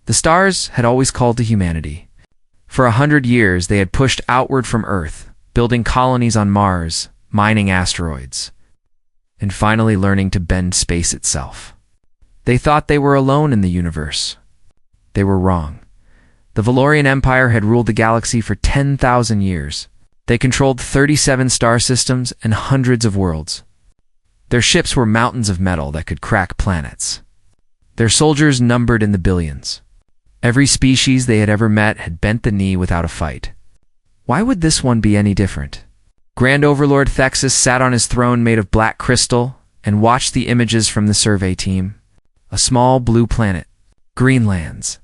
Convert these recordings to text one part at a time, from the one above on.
The stars had always called to humanity. For 100 years, they had pushed outward from Earth, building colonies on Mars, mining asteroids, and finally learning to bend space itself. They thought they were alone in the universe. They were wrong. The Valorian Empire had ruled the galaxy for 10,000 years. They controlled 37 star systems and hundreds of worlds. Their ships were mountains of metal that could crack planets. Their soldiers numbered in the billions. Every species they had ever met had bent the knee without a fight. Why would this one be any different? Grand Overlord Thexus sat on his throne made of black crystal and watched the images from the survey team. A small blue planet, green lands,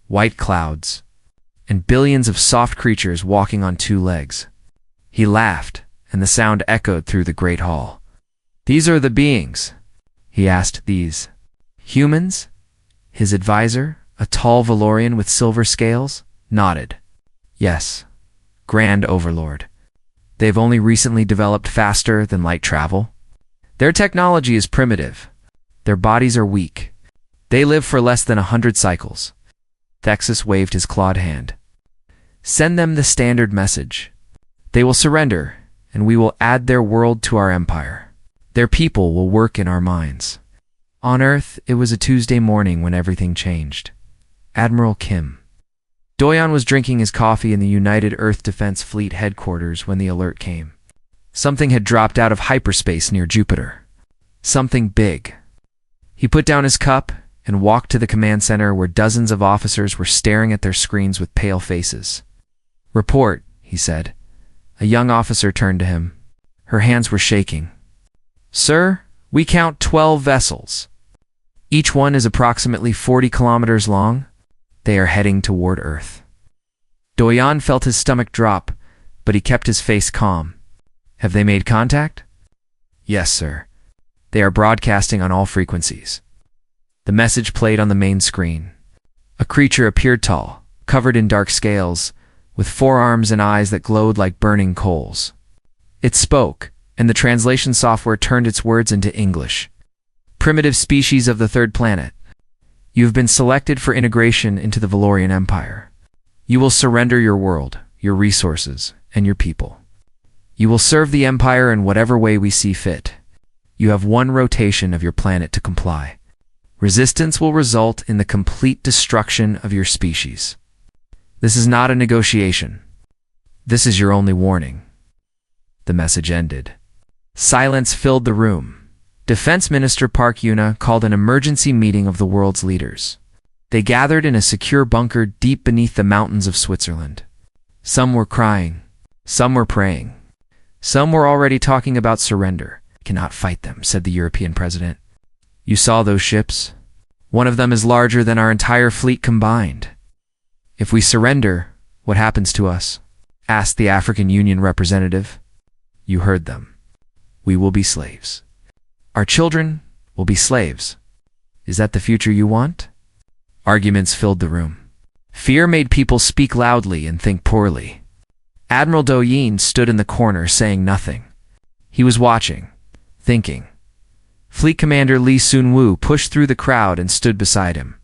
white clouds, and billions of soft creatures walking on two legs. He laughed, and the sound echoed through the great hall. "These are the beings," he asked. "These humans?" His advisor, a tall Valorian with silver scales, nodded. "Yes, Grand Overlord. They've only recently developed faster than light travel. Their technology is primitive. Their bodies are weak. They live for less than 100 cycles." Thexus waved his clawed hand. "Send them the standard message. They will surrender, and we will add their world to our empire. Their people will work in our mines." On Earth, it was a Tuesday morning when everything changed. Admiral Kim. Doyon was drinking his coffee in the United Earth Defense Fleet headquarters when the alert came. Something had dropped out of hyperspace near Jupiter. Something big. He put down his cup and walked to the command center where dozens of officers were staring at their screens with pale faces. "Report," he said. A young officer turned to him. Her hands were shaking. "Sir, we count 12 vessels. Each one is approximately 40 kilometers long. They are heading toward Earth." Doyon felt his stomach drop, but he kept his face calm. "Have they made contact?" "Yes, sir. They are broadcasting on all frequencies." The message played on the main screen. A creature appeared tall, covered in dark scales, with forearms and eyes that glowed like burning coals. It spoke, and the translation software turned its words into English. "Primitive species of the third planet. You have been selected for integration into the Valorian Empire. You will surrender your world, your resources, and your people. You will serve the Empire in whatever way we see fit. You have one rotation of your planet to comply. Resistance will result in the complete destruction of your species. This is not a negotiation. This is your only warning." The message ended. Silence filled the room. Defense Minister Park Yuna called an emergency meeting of the world's leaders. They gathered in a secure bunker deep beneath the mountains of Switzerland. Some were crying. Some were praying. Some were already talking about surrender. "Cannot fight them," said the European president. "You saw those ships? One of them is larger than our entire fleet combined." "If we surrender, what happens to us?" asked the African Union representative. "You heard them. We will be slaves. Our children will be slaves. Is that the future you want?" Arguments filled the room. Fear made people speak loudly and think poorly. Admiral Doyin stood in the corner saying nothing. He was watching, thinking. Fleet Commander Li Sun-woo pushed through the crowd and stood beside him.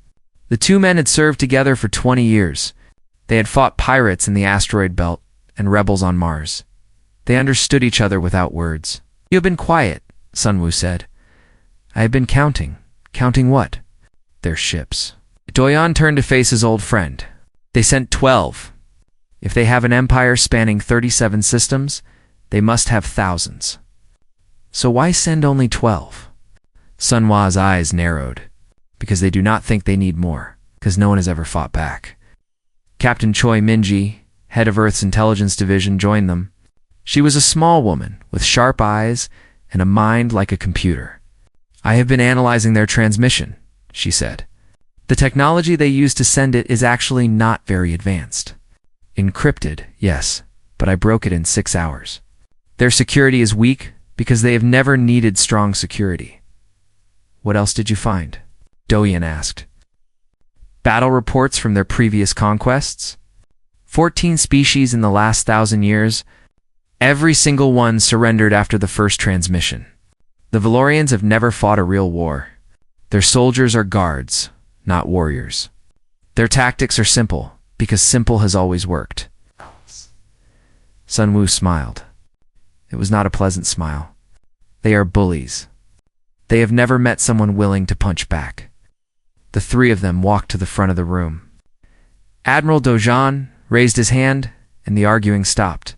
The two men had served together for 20 years. They had fought pirates in the asteroid belt and rebels on Mars. They understood each other without words. "You have been quiet," Sun-woo said. "I have been counting." "Counting what?" "Their ships." Doyon turned to face his old friend. "They sent 12. If they have an empire spanning 37 systems, they must have thousands. So why send only 12? Sun-woo's eyes narrowed. "Because they do not think they need more, because no one has ever fought back." Captain Choi Minji, head of Earth's intelligence division, joined them. She was a small woman with sharp eyes and a mind like a computer. "I have been analyzing their transmission," she said. "The technology they use to send it is actually not very advanced. Encrypted, yes, but I broke it in 6 hours. Their security is weak because they have never needed strong security." "What else did you find?" Doyen asked. "Battle reports from their previous conquests. 14 species in the last 1,000 years. Every single one surrendered after the first transmission. The Valorians have never fought a real war. Their soldiers are guards, not warriors. Their tactics are simple, because simple has always worked. Sun Wu smiled. It was not a pleasant smile. They are bullies. They have never met someone willing to punch back. The three of them walked to the front of the room. Admiral Dojan raised his hand, and the arguing stopped.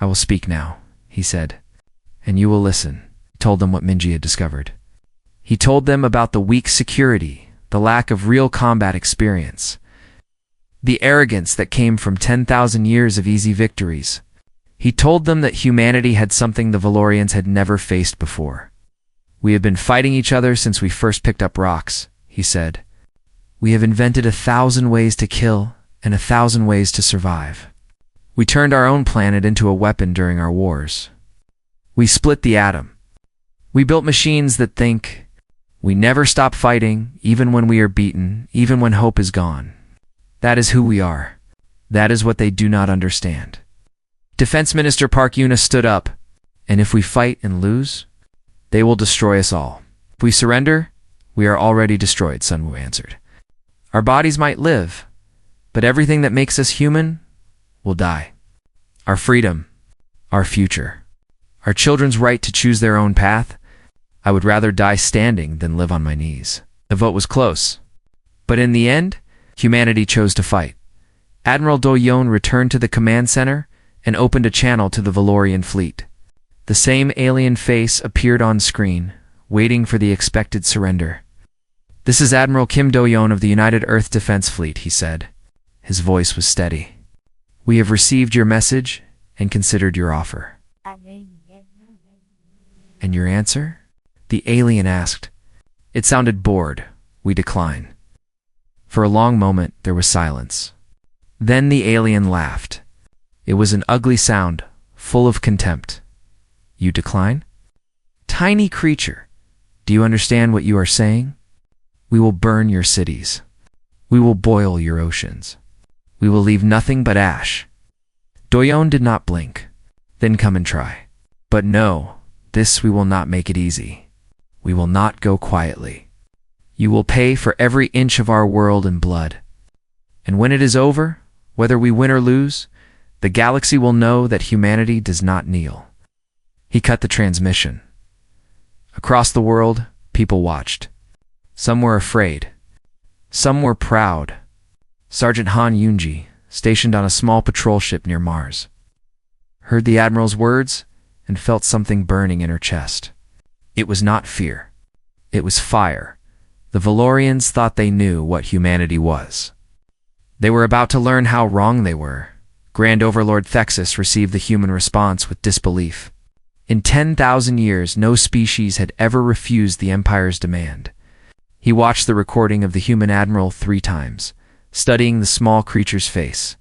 "I will speak now," he said, "and you will listen." He told them what Minji had discovered. He told them about the weak security, the lack of real combat experience, the arrogance that came from 10,000 years of easy victories. He told them that humanity had something the Valorians had never faced before. "We have been fighting each other since we first picked up rocks," he said. "We have invented 1,000 ways to kill and 1,000 ways to survive. We turned our own planet into a weapon during our wars. We split the atom. We built machines that think. We never stop fighting, even when we are beaten, even when hope is gone. That is who we are. That is what they do not understand." Defense Minister Park Yuna stood up. "And if we fight and lose, they will destroy us all. If we surrender, we are already destroyed," Sun Wu answered. "Our bodies might live, but everything that makes us human will die. Our freedom, our future, our children's right to choose their own path. I would rather die standing than live on my knees." The vote was close, but in the end, humanity chose to fight. Admiral Do Yon returned to the command center and opened a channel to the Valorian fleet. The same alien face appeared on screen, waiting for the expected surrender. "This is Admiral Kim Do-yeon of the United Earth Defense Fleet," he said. His voice was steady. "We have received your message and considered your offer." "And your answer?" the alien asked. It sounded bored. "We decline." For a long moment, there was silence. Then the alien laughed. It was an ugly sound, full of contempt. "You decline? Tiny creature, do you understand what you are saying? We will burn your cities. We will boil your oceans. We will leave nothing but ash." Doyon did not blink. "Then come and try. But no, this we will not make it easy. We will not go quietly. You will pay for every inch of our world in blood. And when it is over, whether we win or lose, the galaxy will know that humanity does not kneel." He cut the transmission. Across the world, people watched. Some were afraid. Some were proud. Sergeant Han Yunji, stationed on a small patrol ship near Mars, heard the Admiral's words and felt something burning in her chest. It was not fear. It was fire. The Valorians thought they knew what humanity was. They were about to learn how wrong they were. Grand Overlord Thexus received the human response with disbelief. In 10,000 years, no species had ever refused the Empire's demand. He watched the recording of the human admiral 3 times, studying the small creature's face.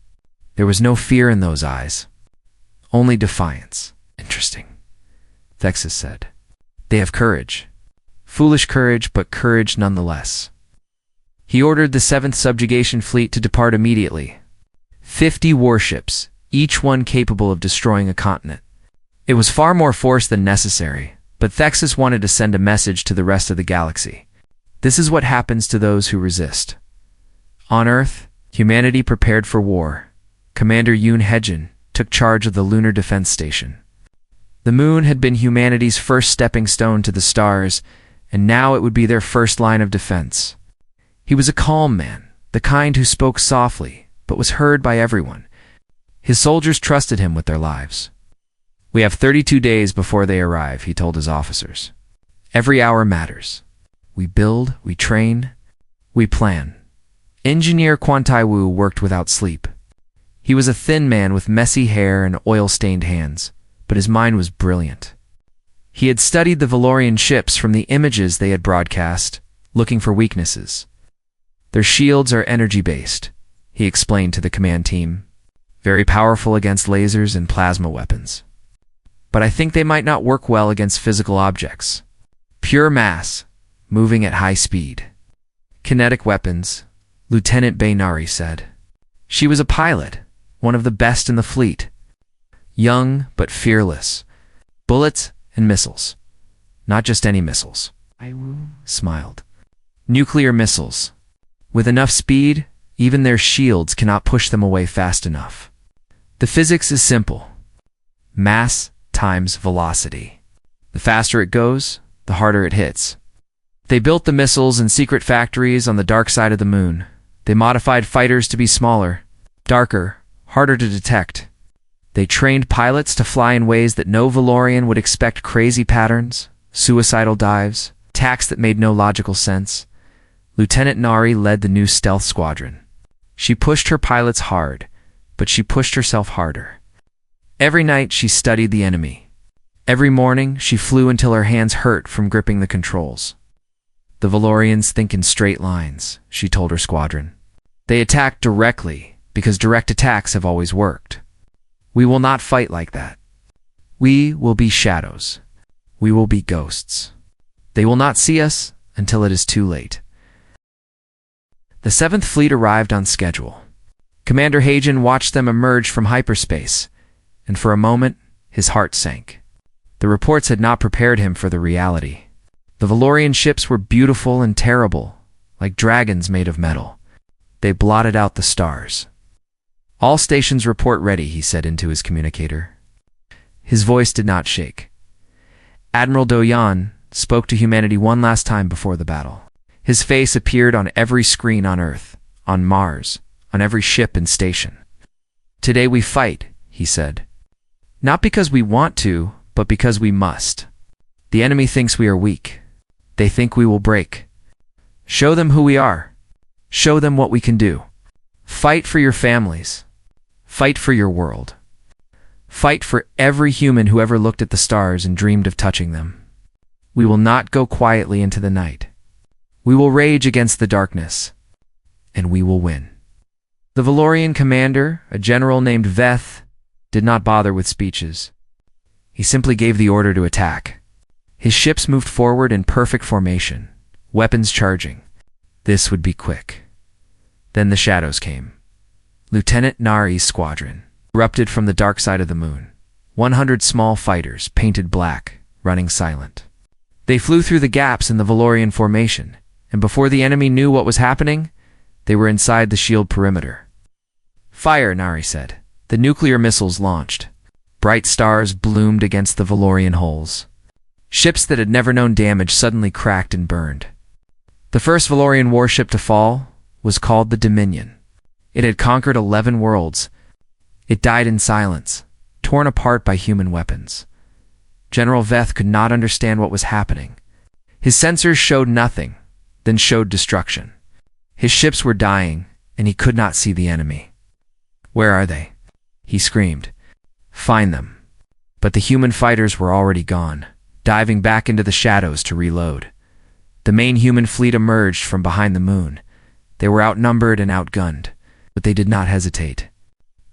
There was no fear in those eyes, only defiance. "Interesting," Thexus said. "They have courage. Foolish courage, but courage nonetheless." He ordered the 7th Subjugation Fleet to depart immediately. 50 warships, each one capable of destroying a continent. It was far more force than necessary, but Thexus wanted to send a message to the rest of the galaxy. This is what happens to those who resist. On Earth, humanity prepared for war. Commander Yoon Hejin took charge of the Lunar Defense Station. The moon had been humanity's first stepping stone to the stars, and now it would be their first line of defense. He was a calm man, the kind who spoke softly, but was heard by everyone. His soldiers trusted him with their lives. "We have 32 days before they arrive," he told his officers. "Every hour matters. We build, we train, we plan." Engineer Quan Tai-Wu worked without sleep. He was a thin man with messy hair and oil-stained hands, but his mind was brilliant. He had studied the Valorian ships from the images they had broadcast, looking for weaknesses. "Their shields are energy-based," he explained to the command team. "Very powerful against lasers and plasma weapons. But I think they might not work well against physical objects. Pure mass, moving at high speed. Kinetic weapons," Lieutenant Baynari said. She was a pilot, one of the best in the fleet. Young, but fearless. Bullets and missiles. Not just any missiles. I smiled. Nuclear missiles. With enough speed, Even their shields cannot push them away fast enough. The physics is simple. Mass times velocity. The faster it goes, the harder it hits. They built the missiles in secret factories on the dark side of the moon. They modified fighters to be smaller, darker, harder to detect. They trained pilots to fly in ways that no Valorian would expect: crazy patterns, suicidal dives, attacks that made no logical sense. Lieutenant Nari led the new stealth squadron. She pushed her pilots hard, but she pushed herself harder. Every night she studied the enemy. Every morning she flew until her hands hurt from gripping the controls. The Valorians think in straight lines, she told her squadron. They attack directly because direct attacks have always worked. We will not fight like that. We will be shadows. We will be ghosts. They will not see us until it is too late. The 7th Fleet arrived on schedule. Commander Hagen watched them emerge from hyperspace, and for a moment, his heart sank. The reports had not prepared him for the reality. The Valorian ships were beautiful and terrible, like dragons made of metal. They blotted out the stars. "All stations report ready," he said into his communicator. His voice did not shake. Admiral Doyan spoke to humanity one last time before the battle. His face appeared on every screen on Earth, on Mars, on every ship and station. "Today we fight," he said. "Not because we want to, but because we must. The enemy thinks we are weak. They think we will break. Show them who we are. Show them what we can do. Fight for your families. Fight for your world. Fight for every human who ever looked at the stars and dreamed of touching them. We will not go quietly into the night. We will rage against the darkness, and we will win." The Valorian commander, a general named Veth, did not bother with speeches. He simply gave the order to attack. His ships moved forward in perfect formation, weapons charging. This would be quick. Then the shadows came. Lieutenant Nari's squadron erupted from the dark side of the moon. 100 small fighters, painted black, running silent. They flew through the gaps in the Valorian formation, and before the enemy knew what was happening, they were inside the shield perimeter. "Fire," Nari said. The nuclear missiles launched. Bright stars bloomed against the Valorian hulls. Ships that had never known damage suddenly cracked and burned. The first Valorian warship to fall was called the Dominion. It had conquered 11 worlds. It died in silence, torn apart by human weapons. General Veth could not understand what was happening. His sensors showed nothing, then showed destruction. His ships were dying, and he could not see the enemy. "Where are they?" he screamed. "Find them." But the human fighters were already gone, diving back into the shadows to reload. The main human fleet emerged from behind the moon. They were outnumbered and outgunned, but they did not hesitate.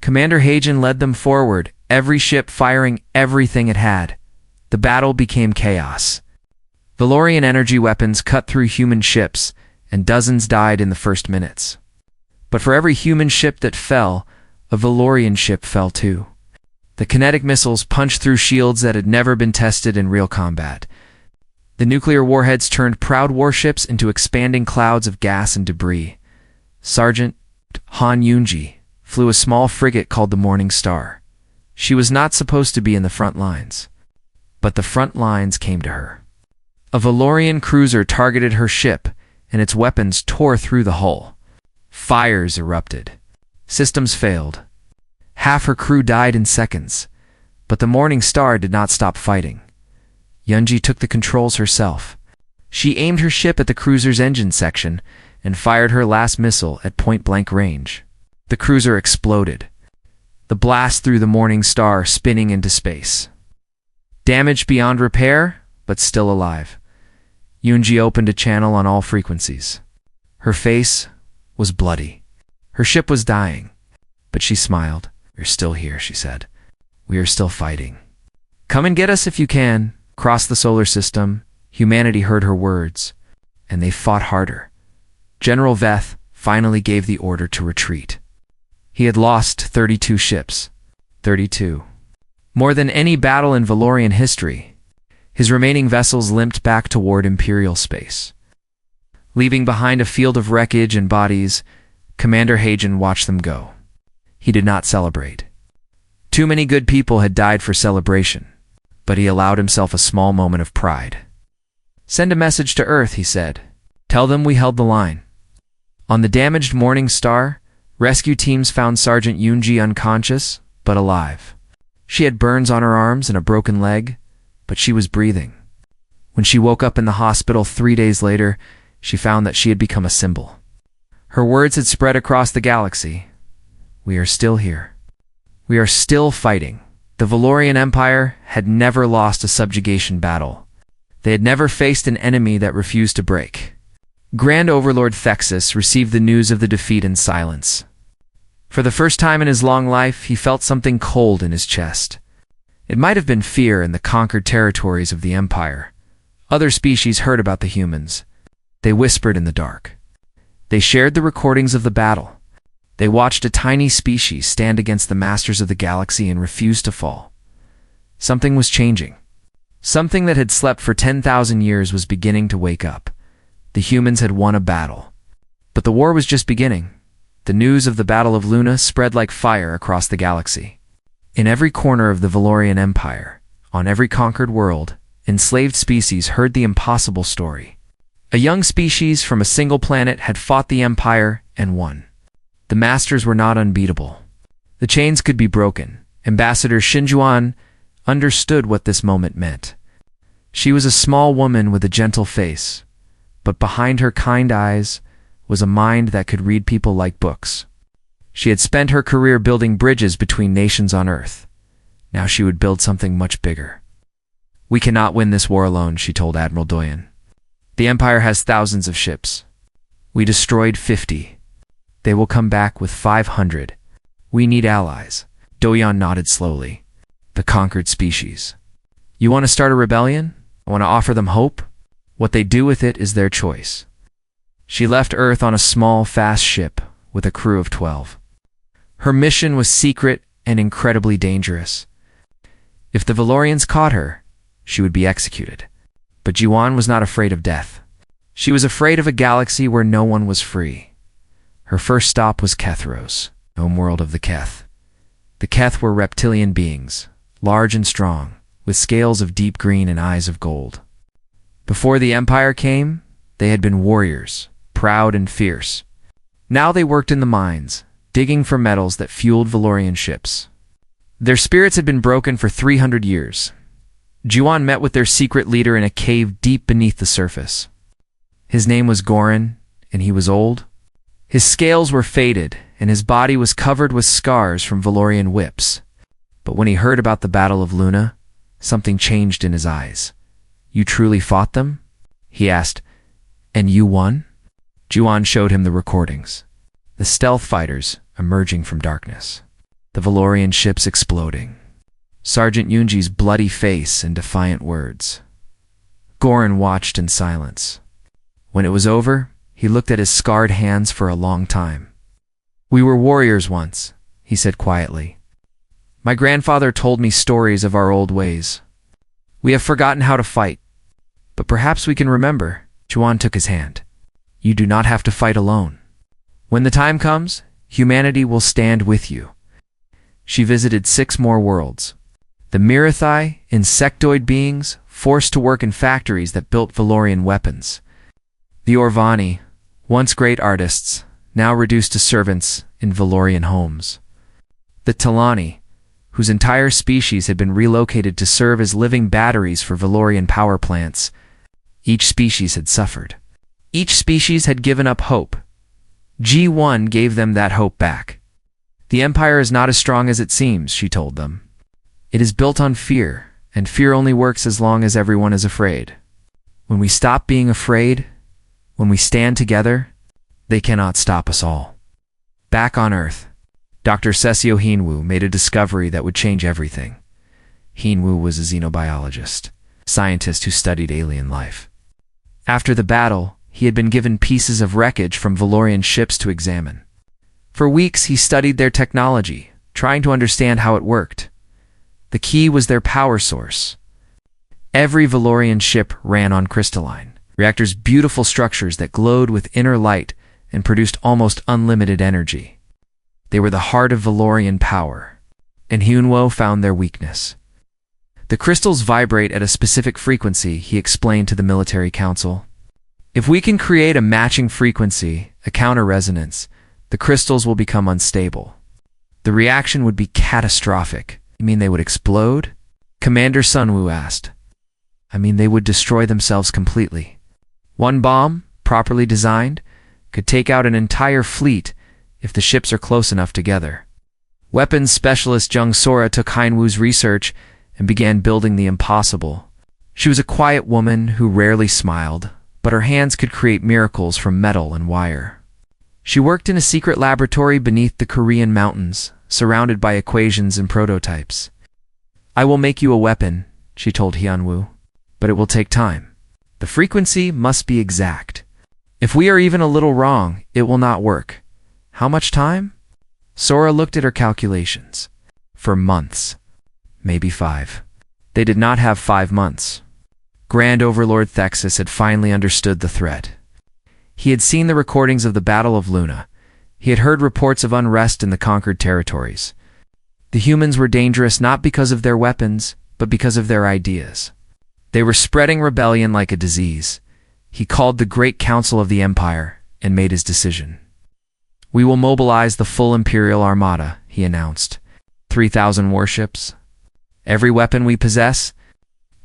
Commander Hagen led them forward, every ship firing everything it had. The battle became chaos. Valorian energy weapons cut through human ships, and dozens died in the first minutes. But for every human ship that fell, a Valorian ship fell too. The kinetic missiles punched through shields that had never been tested in real combat. The nuclear warheads turned proud warships into expanding clouds of gas and debris. Sergeant Han Yunji flew a small frigate called the Morning Star. She was not supposed to be in the front lines, but the front lines came to her. A Valorian cruiser targeted her ship, and its weapons tore through the hull. Fires erupted. Systems failed. Half her crew died in seconds, but the Morning Star did not stop fighting. Yunji took the controls herself. She aimed her ship at the cruiser's engine section and fired her last missile at point-blank range. The cruiser exploded. The blast threw the Morning Star spinning into space. Damaged beyond repair, but still alive. Yunji opened a channel on all frequencies. Her face was bloody. Her ship was dying, but she smiled. "We're still here," she said. "We are still fighting. Come and get us if you can." Across the solar system, humanity heard her words, and they fought harder. General Veth finally gave the order to retreat. He had lost 32 ships. 32. More than any battle in Valorian history. His remaining vessels limped back toward Imperial space. Leaving behind a field of wreckage and bodies, Commander Hagen watched them go. He did not celebrate. Too many good people had died for celebration, but he allowed himself a small moment of pride. "Send a message to Earth," he said. "Tell them we held the line." On the damaged Morning Star, rescue teams found Sergeant Yoonji unconscious, but alive. She had burns on her arms and a broken leg, but she was breathing. When she woke up in the hospital 3 days later, she found that she had become a symbol. Her words had spread across the galaxy. "We are still here. We are still fighting." The Valorian Empire had never lost a subjugation battle. They had never faced an enemy that refused to break. Grand Overlord Thexus received the news of the defeat in silence. For the first time in his long life, he felt something cold in his chest. It might have been fear in the conquered territories of the Empire. Other species heard about the humans. They whispered in the dark. They shared the recordings of the battle. They watched a tiny species stand against the masters of the galaxy and refuse to fall. Something was changing. Something that had slept for 10,000 years was beginning to wake up. The humans had won a battle. But the war was just beginning. The news of the Battle of Luna spread like fire across the galaxy. In every corner of the Valorian Empire, on every conquered world, enslaved species heard the impossible story. A young species from a single planet had fought the Empire and won. The masters were not unbeatable. The chains could be broken. Ambassador Shinjuan understood what this moment meant. She was a small woman with a gentle face, but behind her kind eyes was a mind that could read people like books. She had spent her career building bridges between nations on Earth. Now she would build something much bigger. "We cannot win this war alone," she told Admiral Doyen. "The Empire has thousands of ships. We destroyed 50. They will come back with 500. We need allies." Doyen nodded slowly. "The conquered species. You want to start a rebellion? I want to offer them hope. What they do with it is their choice." She left Earth on a small, fast ship with a crew of 12. Her mission was secret and incredibly dangerous. If the Valorians caught her, she would be executed. But Jiwan was not afraid of death. She was afraid of a galaxy where no one was free. Her first stop was Kethros, homeworld of the Keth. The Keth were reptilian beings, large and strong, with scales of deep green and eyes of gold. Before the Empire came, they had been warriors, proud and fierce. Now they worked in the mines, digging for metals that fueled Valorian ships. Their spirits had been broken for 300 years. Jiwan met with their secret leader in a cave deep beneath the surface. His name was Goran, and he was old. His scales were faded, and his body was covered with scars from Valorian whips. But when he heard about the Battle of Luna, something changed in his eyes. "You truly fought them?" he asked. "And you won?" Jiwan showed him the recordings. The stealth fighters emerging from darkness. The Valorian ships exploding. Sergeant Yoonji's bloody face and defiant words. Goran watched in silence. When it was over, he looked at his scarred hands for a long time. "We were warriors once," he said quietly. "My grandfather told me stories of our old ways. We have forgotten how to fight, but perhaps we can remember." Jiwan took his hand. "You do not have to fight alone. When the time comes, humanity will stand with you." She visited 6 more worlds. The Mirathai, insectoid beings, forced to work in factories that built Valorian weapons. The Orvani, once great artists, now reduced to servants in Valorian homes. The Talani, whose entire species had been relocated to serve as living batteries for Valorian power plants. Each species had suffered. Each species had given up hope. G1 gave them that hope back. "The Empire is not as strong as it seems," she told them. "It is built on fear, and fear only works as long as everyone is afraid. When we stop being afraid, when we stand together, they cannot stop us all." Back on Earth, Dr. Sessio Hinwu made a discovery that would change everything. Hinwu was a xenobiologist, scientist who studied alien life. After the battle, he had been given pieces of wreckage from Valorian ships to examine. For weeks, he studied their technology, trying to understand how it worked. The key was their power source. Every Valorian ship ran on crystalline reactors, beautiful structures that glowed with inner light and produced almost unlimited energy. They were the heart of Valorian power, and Hyunwoo found their weakness. The crystals vibrate at a specific frequency, he explained to the military council. If we can create a matching frequency, a counter-resonance, the crystals will become unstable. The reaction would be catastrophic. You mean they would explode? Commander Sunwoo asked. I mean they would destroy themselves completely. One bomb, properly designed, could take out an entire fleet if the ships are close enough together. Weapons specialist Jung Sora took Hyunwoo's research and began building the impossible. She was a quiet woman who rarely smiled, but her hands could create miracles from metal and wire. She worked in a secret laboratory beneath the Korean mountains, surrounded by equations and prototypes. I will make you a weapon, she told Hyunwoo, but it will take time. The frequency must be exact. If we are even a little wrong, it will not work. How much time? Sora looked at her calculations. For months. Maybe 5. They did not have 5 months. Grand Overlord Thexus had finally understood the threat. He had seen the recordings of the Battle of Luna. He had heard reports of unrest in the conquered territories. The humans were dangerous not because of their weapons, but because of their ideas. They were spreading rebellion like a disease. He called the Great Council of the Empire and made his decision. We will mobilize the full Imperial Armada, he announced. 3,000 warships. Every weapon we possess.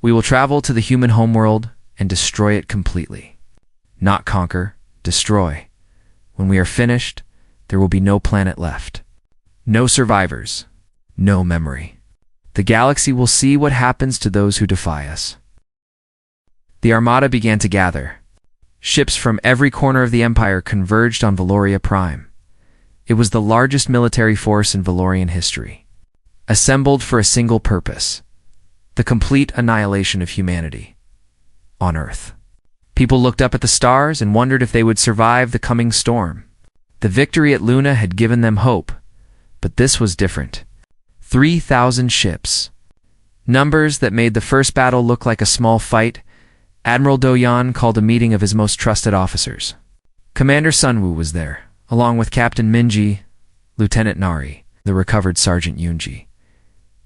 We will travel to the human homeworld and destroy it completely. Not conquer, destroy. When we are finished, there will be no planet left. No survivors. No memory. The galaxy will see what happens to those who defy us. The Armada began to gather. Ships from every corner of the Empire converged on Valoria Prime. It was the largest military force in Valorian history, assembled for a single purpose: the complete annihilation of humanity on Earth. People looked up at the stars and wondered if they would survive the coming storm. The victory at Luna had given them hope, but this was different. 3,000 ships. Numbers that made the first battle look like a small fight. Admiral Do-yeon called a meeting of his most trusted officers. Commander Sunwoo was there, along with Captain Minji, Lieutenant Nari, the recovered Sergeant Yoonji.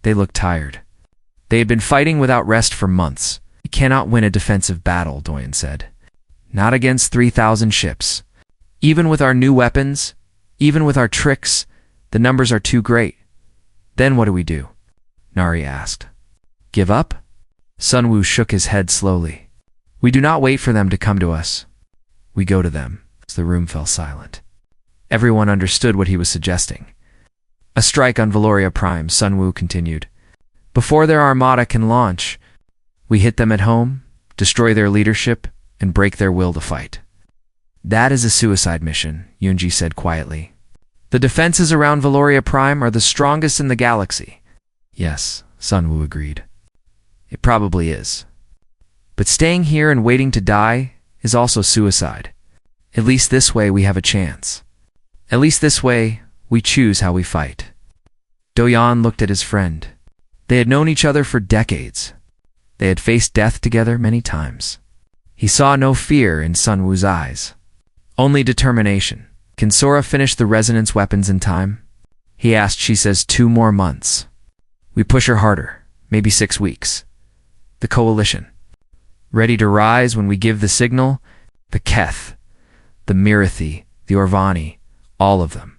They looked tired. They had been fighting without rest for months. We cannot win a defensive battle, Do-yeon said. Not against 3,000 ships. Even with our new weapons, even with our tricks, the numbers are too great. Then what do we do? Nari asked. Give up? Sunwoo shook his head slowly. We do not wait for them to come to us. We go to them. The room fell silent. Everyone understood what he was suggesting. A strike on Valoria Prime, Sunwoo continued. Before their armada can launch, we hit them at home, destroy their leadership, and break their will to fight. That is a suicide mission, Yoonji said quietly. The defenses around Valoria Prime are the strongest in the galaxy. Yes, Sunwoo agreed. It probably is. But staying here and waiting to die is also suicide. At least this way we have a chance. At least this way we choose how we fight. Do-yeon looked at his friend. They had known each other for decades. They had faced death together many times. He saw no fear in Sunwoo's eyes. Only determination. Can Sora finish the resonance weapons in time? He asked. She says 2 more months. We push her harder, maybe 6 weeks. The coalition. Ready to rise when we give the signal? The Keth, the Mirathi, the Orvani, all of them.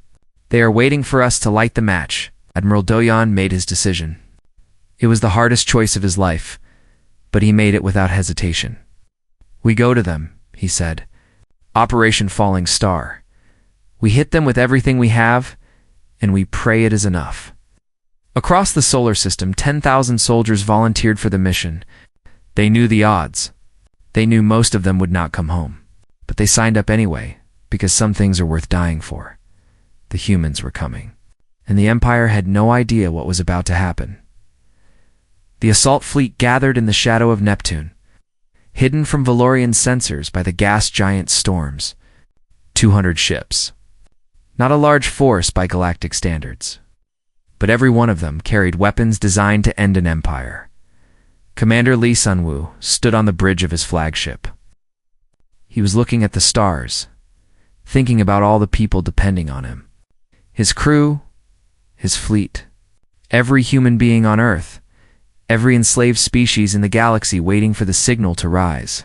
They are waiting for us to light the match. Admiral Do-yeon made his decision. It was the hardest choice of his life, but he made it without hesitation. We go to them, he said. Operation Falling Star. We hit them with everything we have, and we pray it is enough. Across the solar system, 10,000 soldiers volunteered for the mission. They knew the odds. They knew most of them would not come home. But they signed up anyway, because some things are worth dying for. The humans were coming, and the Empire had no idea what was about to happen. The assault fleet gathered in the shadow of Neptune, hidden from Valorian sensors by the gas giant storms. 200 ships. Not a large force by galactic standards. But every one of them carried weapons designed to end an empire. Commander Lee Sunwoo stood on the bridge of his flagship. He was looking at the stars. thinking about all the people depending on him. His crew, his fleet, every human being on Earth, every enslaved species in the galaxy waiting for the signal to rise.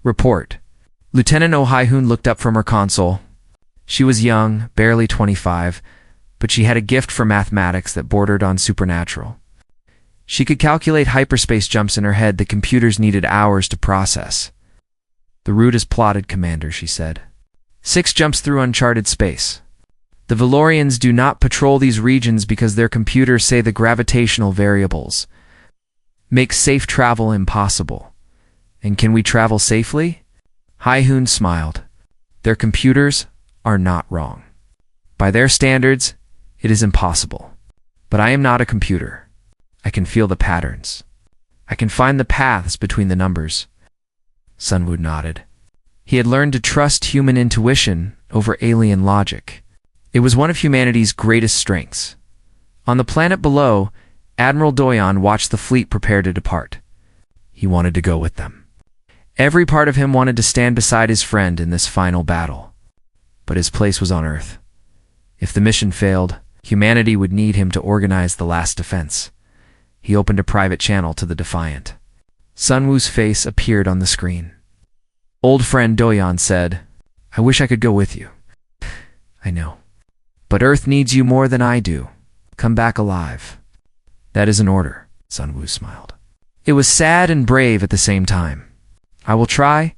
Report. Lieutenant Oh Hai-hoon looked up from her console. She was young, barely 25, but she had a gift for mathematics that bordered on supernatural. She could calculate hyperspace jumps in her head that computers needed hours to process. "The route is plotted, Commander," she said. 6 jumps through uncharted space. The Valorians do not patrol these regions because their computers say the gravitational variables make safe travel impossible. And can we travel safely? Hai-hoon smiled. Their computers are not wrong. By their standards, it is impossible. But I am not a computer. I can feel the patterns. I can find the paths between the numbers. Sunwoo nodded. He had learned to trust human intuition over alien logic. It was one of humanity's greatest strengths. On the planet below, Admiral Doyon watched the fleet prepare to depart. He wanted to go with them. Every part of him wanted to stand beside his friend in this final battle. But his place was on Earth. If the mission failed, humanity would need him to organize the last defense. He opened a private channel to the Defiant. Sunwoo's face appeared on the screen. Old friend Doyon said, "I wish I could go with you." "I know. But Earth needs you more than I do. Come back alive." "That is an order," Sunwoo smiled. It was sad and brave at the same time. "I will try,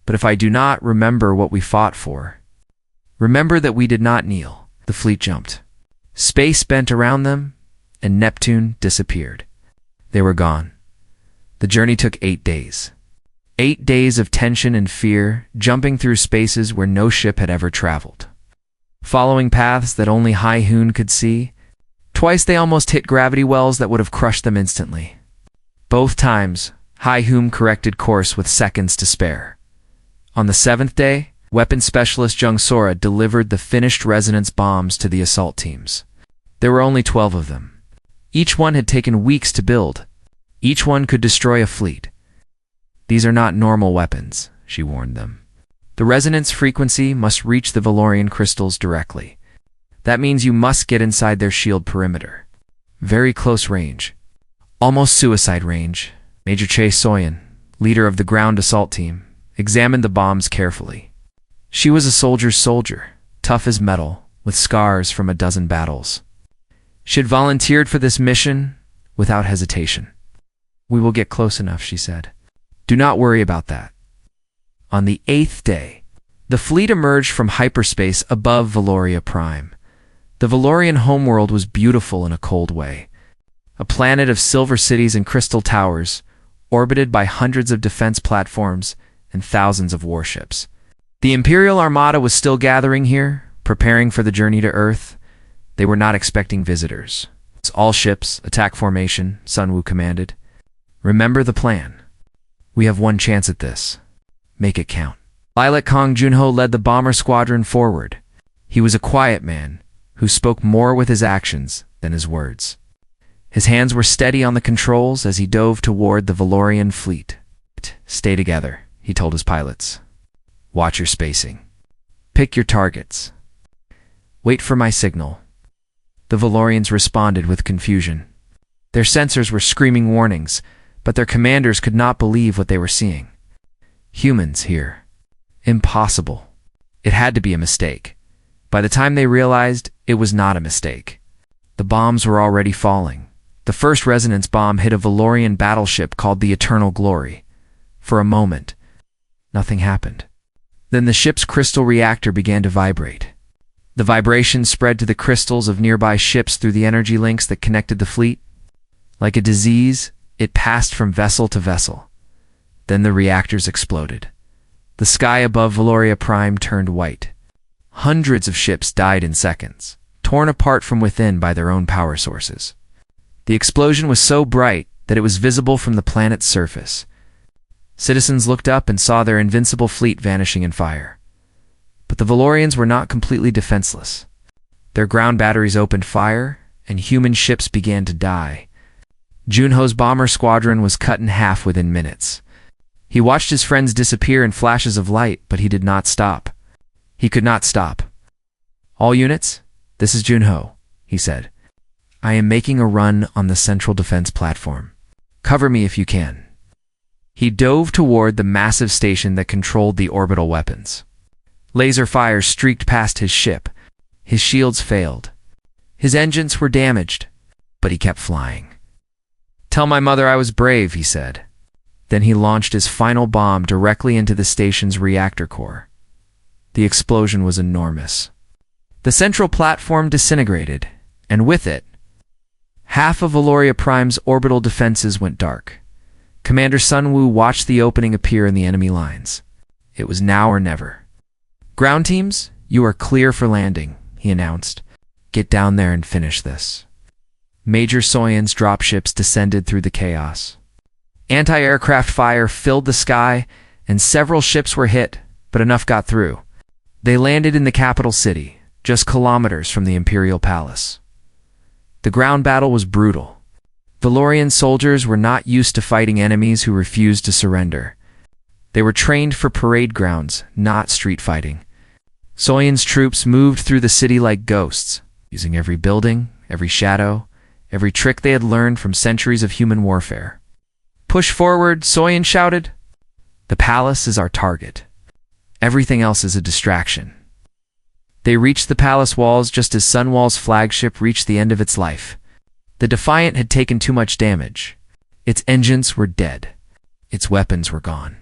but if I do not remember what we fought for, remember that we did not kneel." The fleet jumped. Space bent around them, and Neptune disappeared. They were gone. The journey took 8 days. 8 days of tension and fear, jumping through spaces where no ship had ever traveled. Following paths that only Hai-hoon could see. Twice they almost hit gravity wells that would have crushed them instantly. Both times, Hai-hoon corrected course with seconds to spare. On the 7th day, weapons specialist Jung Sora delivered the finished resonance bombs to the assault teams. There were only 12 of them. Each one had taken weeks to build. Each one could destroy a fleet. "These are not normal weapons," she warned them. "The resonance frequency must reach the Valorian crystals directly. That means you must get inside their shield perimeter. Very close range. Almost suicide range." Major Chae Soyan, leader of the ground assault team, examined the bombs carefully. She was a soldier's soldier, tough as metal, with scars from a dozen battles. She had volunteered for this mission without hesitation. "We will get close enough," she said. "Do not worry about that." On the 8th day, the fleet emerged from hyperspace above Valoria Prime. The Valorian homeworld was beautiful in a cold way. A planet of silver cities and crystal towers, orbited by hundreds of defense platforms and thousands of warships. The Imperial Armada was still gathering here, preparing for the journey to Earth. They were not expecting visitors. "It's all ships, attack formation," Sunwoo commanded. "Remember the plan. We have one chance at this. Make it count." Lilac Kong Junho led the bomber squadron forward. He was a quiet man who spoke more with his actions than his words. His hands were steady on the controls as he dove toward the Valorian fleet. "Stay together," he told his pilots. "Watch your spacing. Pick your targets. Wait for my signal." The Valorians responded with confusion. Their sensors were screaming warnings, but their commanders could not believe what they were seeing. Humans here. Impossible. It had to be a mistake. By the time they realized, it was not a mistake. The bombs were already falling. The first resonance bomb hit a Valorian battleship called the Eternal Glory. For a moment, nothing happened. Then the ship's crystal reactor began to vibrate. The vibration spread to the crystals of nearby ships through the energy links that connected the fleet. Like a disease, it passed from vessel to vessel. Then the reactors exploded. The sky above Valoria Prime turned white. Hundreds of ships died in seconds, torn apart from within by their own power sources. The explosion was so bright that it was visible from the planet's surface. Citizens looked up and saw their invincible fleet vanishing in fire. But the Valorians were not completely defenseless. Their ground batteries opened fire, and human ships began to die. Junho's bomber squadron was cut in half within minutes. He watched his friends disappear in flashes of light, but he did not stop. He could not stop. "All units, this is Junho," he said. "I am making a run on the central defense platform. Cover me if you can." He dove toward the massive station that controlled the orbital weapons. Laser fire streaked past his ship. His shields failed. His engines were damaged, but he kept flying. "Tell my mother I was brave," he said. Then he launched his final bomb directly into the station's reactor core. The explosion was enormous. The central platform disintegrated, and with it, half of Valoria Prime's orbital defenses went dark. Commander Sunwoo watched the opening appear in the enemy lines. It was now or never. "Ground teams, you are clear for landing," he announced. "Get down there and finish this." Major Soyan's dropships descended through the chaos. Anti-aircraft fire filled the sky, and several ships were hit, but enough got through. They landed in the capital city, just kilometers from the Imperial Palace. The ground battle was brutal. Valorian soldiers were not used to fighting enemies who refused to surrender. They were trained for parade grounds, not street fighting. Soyan's troops moved through the city like ghosts, using every building, every shadow, every trick they had learned from centuries of human warfare. "Push forward," Soyan shouted. "The palace is our target. Everything else is a distraction." They reached the palace walls just as Sunwall's flagship reached the end of its life. The Defiant had taken too much damage. Its engines were dead. Its weapons were gone.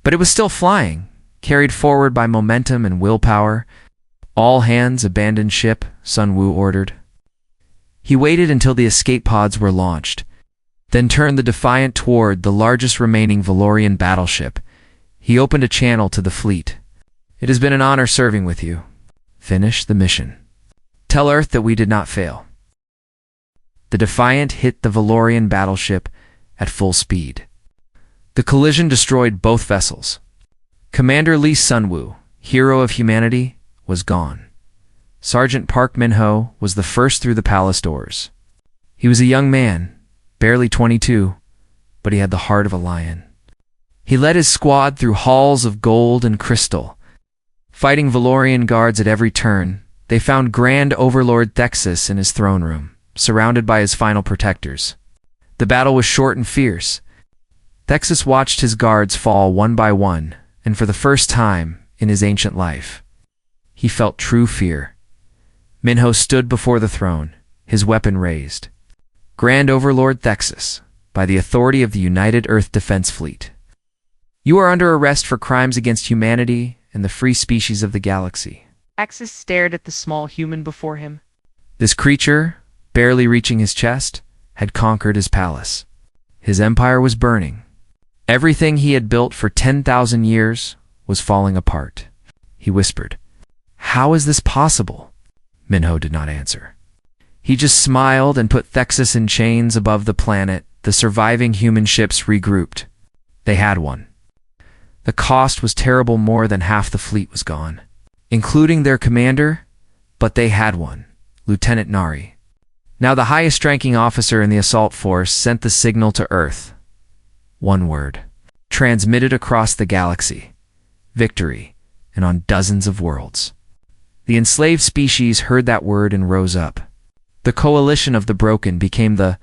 But it was still flying, carried forward by momentum and willpower. "All hands abandon ship," Sunwoo ordered. He waited until the escape pods were launched, then turned the Defiant toward the largest remaining Valorian battleship. He opened a channel to the fleet. "It has been an honor serving with you. Finish the mission. Tell Earth that we did not fail." The Defiant hit the Valorian battleship at full speed. The collision destroyed both vessels. Commander Lee Sunwoo, hero of humanity, was gone. Sergeant Park Min-ho was the first through the palace doors. He was a young man, barely 22, but he had the heart of a lion. He led his squad through halls of gold and crystal. Fighting Valorian guards at every turn, they found Grand Overlord Thexus in his throne room, surrounded by his final protectors. The battle was short and fierce. Thexus watched his guards fall one by one, and for the first time in his ancient life, he felt true fear. Minho stood before the throne, his weapon raised. "Grand Overlord Thexus, by the authority of the United Earth Defense Fleet, you are under arrest for crimes against humanity and the free species of the galaxy." Thexus stared at the small human before him. This creature, barely reaching his chest, had conquered his palace. His empire was burning. Everything he had built for 10,000 years was falling apart. He whispered, "How is this possible?" Minho did not answer. He just smiled and put Thexus in chains above the planet. The surviving human ships regrouped. They had one. The cost was terrible. More than half the fleet was gone, including their commander, but they had one, Lieutenant Nari. Now the highest-ranking officer in the assault force sent the signal to Earth. One word, transmitted across the galaxy. Victory, and on dozens of worlds. The enslaved species heard that word and rose up. The coalition of the broken became the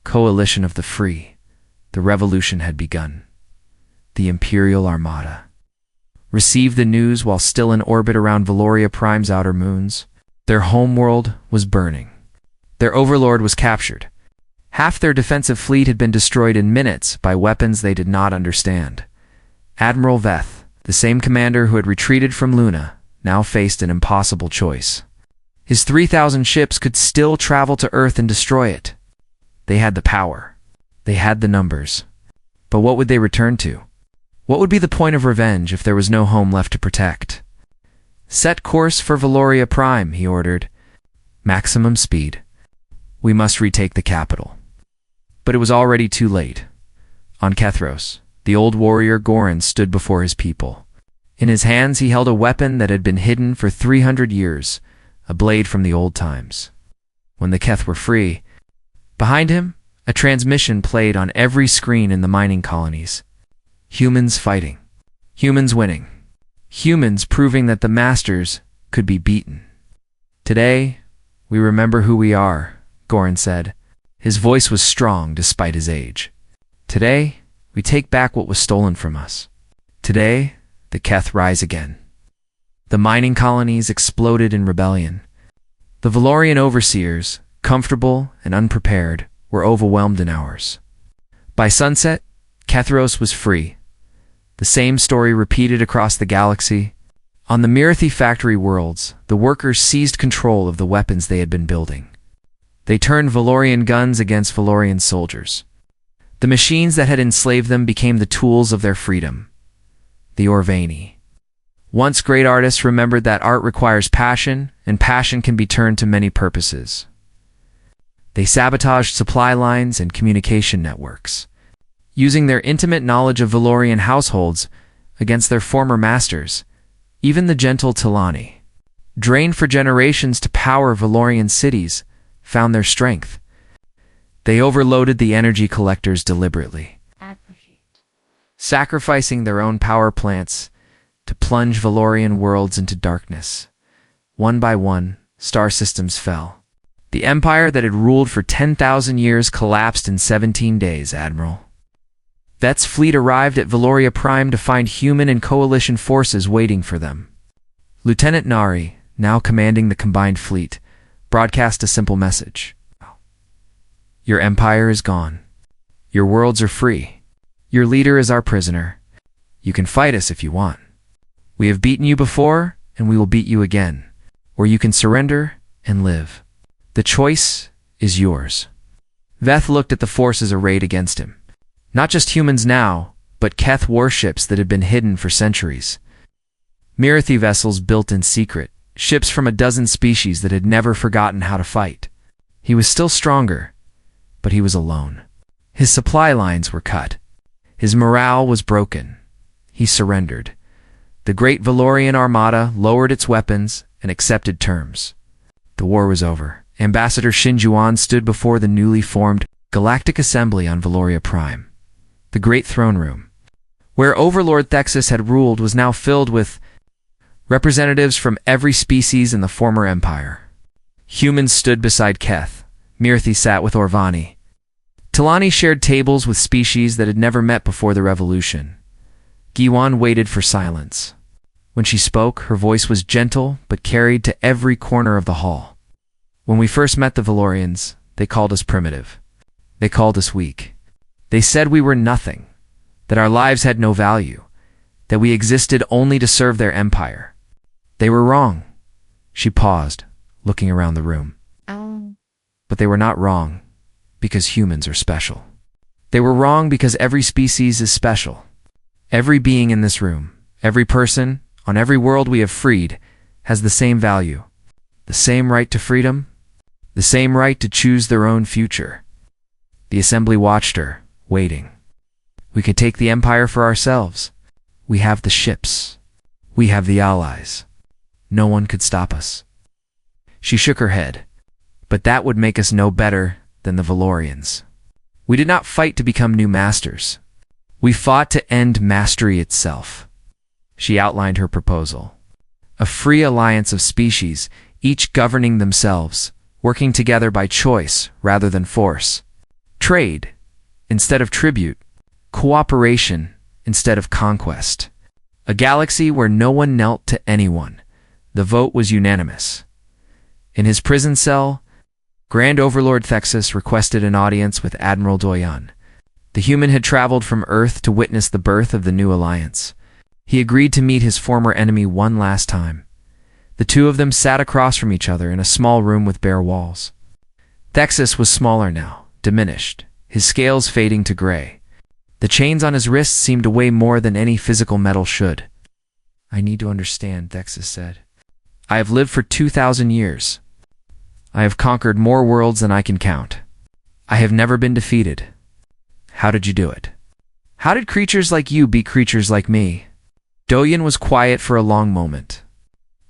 coalition of the free. The revolution had begun. The Imperial Armada received the news while still in orbit around Valoria Prime's outer moons. Their homeworld was burning. Their overlord was captured. Half their defensive fleet had been destroyed in minutes by weapons they did not understand. Admiral Veth, the same commander who had retreated from Luna, now faced an impossible choice. His 3,000 ships could still travel to Earth and destroy it. They had the power. They had the numbers. But what would they return to? What would be the point of revenge if there was no home left to protect? "Set course for Valoria Prime," he ordered. "Maximum speed. We must retake the capital." But it was already too late. On Kethros, the old warrior Goran stood before his people. In his hands he held a weapon that had been hidden for 300 years, a blade from the old times. When the Keth were free, behind him, a transmission played on every screen in the mining colonies. Humans fighting. Humans winning. humans proving that the masters could be beaten. Today, we remember who we are, Goran said. His voice was strong despite his age. Today, we take back what was stolen from us. Today, the Keth rise again. The mining colonies exploded in rebellion. The Valorian overseers, comfortable and unprepared, were overwhelmed in hours. By sunset, Kethros was free. The same story repeated across the galaxy. On the Mirathi factory worlds, the workers seized control of the weapons they had been building. They turned Valorian guns against Valorian soldiers. The machines that had enslaved them became the tools of their freedom. The Orvani. Once great artists remembered that art requires passion, and passion can be turned to many purposes. They sabotaged supply lines and communication networks, using their intimate knowledge of Valorian households against their former masters, even the gentle Talani. Drained for generations to power Valorian cities, found their strength. They overloaded the energy collectors deliberately, sacrificing their own power plants to plunge Valorian worlds into darkness. One by one, star systems fell. The empire that had ruled for 10,000 years collapsed in 17 days, Admiral. Vet's fleet arrived at Valoria Prime to find human and coalition forces waiting for them. Lieutenant Nari, now commanding the combined fleet, broadcast a simple message. Your empire is gone. Your worlds are free. Your leader is our prisoner. You can fight us if you want. We have beaten you before, and we will beat you again. Or you can surrender and live. The choice is yours. Veth looked at the forces arrayed against him. Not just humans now, but Keth warships that had been hidden for centuries. Mirathi vessels built in secret, ships from a dozen species that had never forgotten how to fight. He was still stronger, but he was alone. His supply lines were cut. His morale was broken. He surrendered. The great Valorian armada lowered its weapons and accepted terms. The war was over. Ambassador Shinjuan stood before the newly formed Galactic Assembly on Valoria Prime. The great throne room, where Overlord Thexus had ruled, was now filled with representatives from every species in the former empire. Humans stood beside Keth. Mirathi sat with Orvani. Talani shared tables with species that had never met before the revolution. Giwan waited for silence. When she spoke, her voice was gentle but carried to every corner of the hall. When we first met the Valorians, they called us primitive. They called us weak. They said we were nothing, that our lives had no value, that we existed only to serve their empire. They were wrong. She paused, looking around the room. But they were not wrong, because humans are special. They were wrong because every species is special. Every being in this room, every person, on every world we have freed, has the same value, the same right to freedom, the same right to choose their own future. The assembly watched her, waiting. We could take the empire for ourselves. We have the ships. We have the allies. No one could stop us. She shook her head. But that would make us no better than the Valorians. We did not fight to become new masters. We fought to end mastery itself. She outlined her proposal. A free alliance of species, each governing themselves, working together by choice rather than force. Trade instead of tribute. Cooperation instead of conquest. A galaxy where no one knelt to anyone. The vote was unanimous. In his prison cell, Grand Overlord Thexus requested an audience with Admiral Doyan. The human had traveled from Earth to witness the birth of the new alliance. He agreed to meet his former enemy one last time. The two of them sat across from each other in a small room with bare walls. Thexus was smaller now, diminished, his scales fading to gray. The chains on his wrists seemed to weigh more than any physical metal should. I need to understand, Thexus said. I have lived for 2,000 years. I have conquered more worlds than I can count. I have never been defeated. How did you do it? How did creatures like you beat creatures like me? Doyan was quiet for a long moment.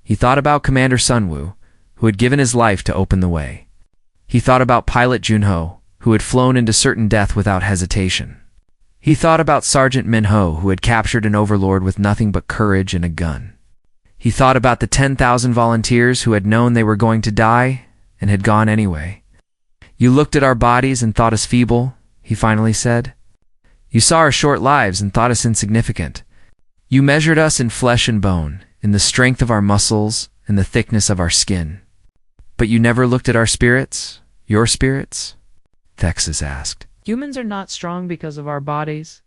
He thought about Commander Sunwoo, who had given his life to open the way. He thought about Pilot Junho, who had flown into certain death without hesitation. He thought about Sergeant Minho, who had captured an overlord with nothing but courage and a gun. He thought about the 10,000 volunteers who had known they were going to die and had gone anyway. "You looked at our bodies and thought us feeble," he finally said. "You saw our short lives and thought us insignificant. You measured us in flesh and bone, in the strength of our muscles and the thickness of our skin. But you never looked at our spirits, your spirits?" Thexus asked. Humans are not strong because of our bodies.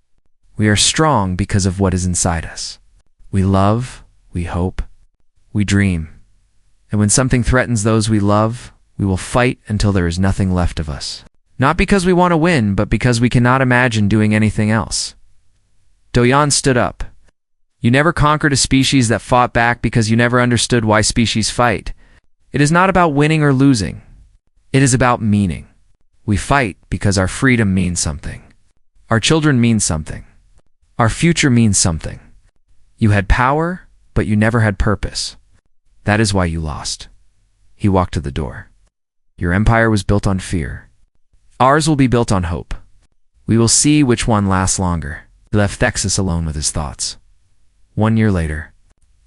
"We are strong because of what is inside us. We love, we hope, we dream. And when something threatens those we love, we will fight until there is nothing left of us. Not because we want to win, but because we cannot imagine doing anything else." Doyan stood up. "You never conquered a species that fought back because you never understood why species fight. It is not about winning or losing. It is about meaning. We fight because our freedom means something. Our children mean something. Our future means something. You had power, but you never had purpose. That is why you lost." He walked to the door. "Your empire was built on fear. Ours will be built on hope. We will see which one lasts longer." He left Thexus alone with his thoughts. 1 year later,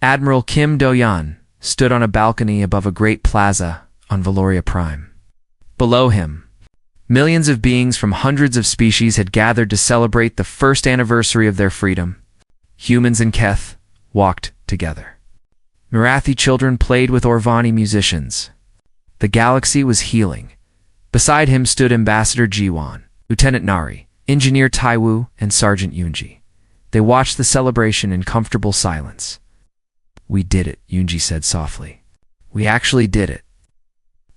Admiral Kim Do-yan stood on a balcony above a great plaza on Valoria Prime. Below him, millions of beings from hundreds of species had gathered to celebrate the first anniversary of their freedom. Humans and Keth walked together. Marathi children played with Orvani musicians. The galaxy was healing. Beside him stood Ambassador Jiwan, Lieutenant Nari, Engineer Taiwu, and Sergeant Yunji. They watched the celebration in comfortable silence. "We did it," Yunji said softly. "We actually did it."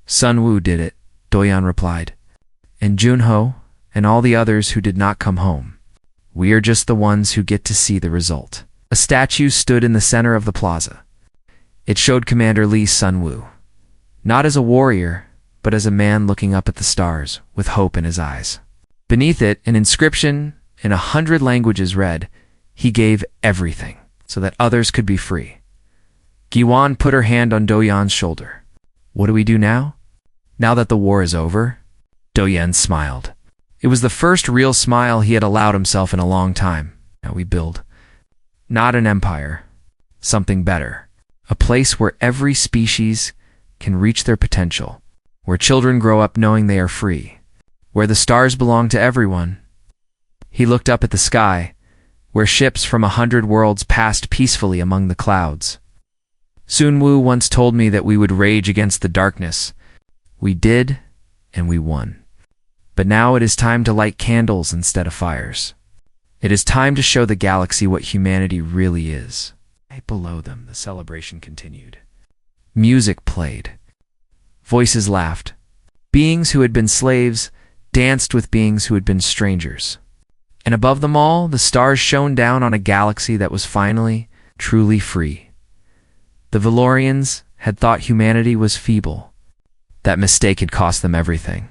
"Sun Wu did it," Doyan replied. "And Junho, and all the others who did not come home. We are just the ones who get to see the result." A statue stood in the center of the plaza. It showed Commander Lee Sun Wu, not as a warrior, but as a man looking up at the stars with hope in his eyes. Beneath it, an inscription in 100 languages read, "He gave everything so that others could be free." Giwan put her hand on Doyan's shoulder. "What do we do now? Now that the war is over?" Doyan smiled. It was the first real smile he had allowed himself in a long time. "Now we build. Not an empire. Something better. A place where every species can reach their potential. Where children grow up knowing they are free. Where the stars belong to everyone." He looked up at the sky, where ships from 100 worlds passed peacefully among the clouds. "Sun Wu once told me that we would rage against the darkness. We did, and we won. But now it is time to light candles instead of fires. It is time to show the galaxy what humanity really is." Right below them, the celebration continued. Music played. Voices laughed. Beings who had been slaves danced with beings who had been strangers. And above them all, the stars shone down on a galaxy that was finally, truly free. The Valorians had thought humanity was feeble. That mistake had cost them everything.